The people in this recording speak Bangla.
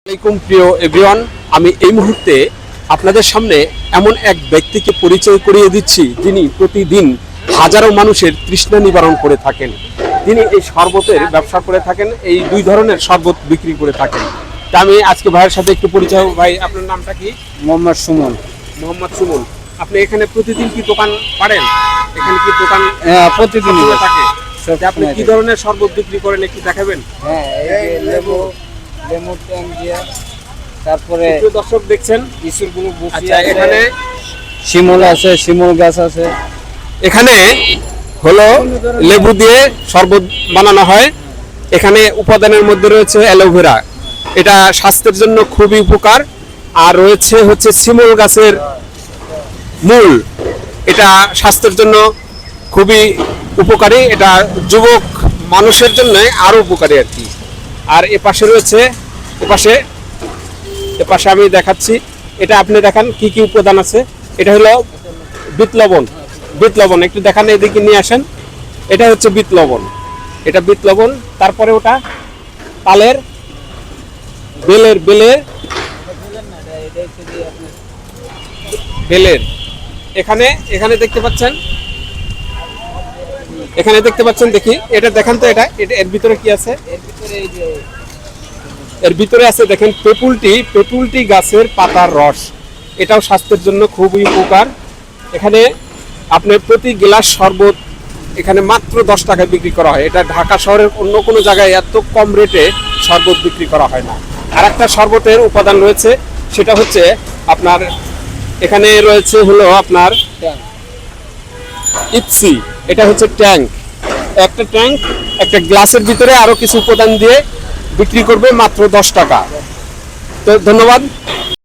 আসসালামাইকুম প্রিয় এভরিওয়ান, আমি এই মুহূর্তে আপনাদের সামনে এমন এক ব্যক্তিকে পরিচয় করিয়ে দিচ্ছি যিনি প্রতিদিন হাজারো মানুষের তৃষ্ণা নিবারণ করে থাকেন। তিনি এই শরবতের ব্যবসা করে থাকেন, এই দুই ধরনের শরবত বিক্রি করে থাকেন। তা আমি আজকে ভাইয়ের সাথে একটু পরিচয়। ভাই, আপনার নামটা কি? মোহাম্মদ সুমন। মোহাম্মদ সুমন। আপনি এখানে প্রতিদিন কি দোকান পারেন? এখানে কি দোকান প্রতিদিন থাকে? আপনি কি ধরনের শরবত বিক্রি করেন একটু দেখাবেন? হ্যাঁ, এই লেবু ট্যাং দিয়া, তারপরে দর্শক দেখছেন ইসুরগুলো আচ্ছা, এখানে শিমুল আছে, শিমুল গাছ আছে। এখানে হলো লেবু দিয়ে শরবত বানানো হয়। এখানে উপাদানের মধ্যে রয়েছে অ্যালোভেরা, এটা স্বাস্থ্যের জন্য খুবই উপকার। আর রয়েছে হচ্ছে শিমুল গাছের মূল, এটা স্বাস্থ্যের জন্য খুবই উপকারী, এটা যুবক মানুষের জন্য আরো উপকারী আর কি। আর এপাশে রয়েছে, এপাশে আমি দেখাচ্ছি, এটা আপনি দেখান কি কি উপাদান আছে। এটা হলো বিট লবণ, একটু দেখান, এদিকে নিয়ে আসেন। এটা হচ্ছে বিট লবণ, এটা বিট লবণ। তারপরে ওটা তালের বেলের এখানে দেখতে পাচ্ছেন, দেখি এটা দেখান তো, এটা এর ভিতরে কি আছে? এর ভিতরে আছে দেখেন পেপুলটি গাছের পাতার রস, এটাও স্বাস্থ্যের জন্য খুবই উপকার। এখানে আপনার প্রতি গ্লাস শরবত এখানে মাত্র 10 টাকায় বিক্রি করা হয়। এটা ঢাকা শহরের অন্য কোনো জায়গায় এত কম রেটে শরবত বিক্রি করা হয় না। আর একটা শরবতের উপাদান রয়েছে, সেটা হচ্ছে আপনার এখানে রয়েছে হলো আপনার ইপসি, এটা হচ্ছে ট্যাঙ্ক। একটা গ্লাসের ভিতরে আরো কিছু উপাদান দিয়ে বিক্রি করবে মাত্র 10 টাকা। তো ধন্যবাদ।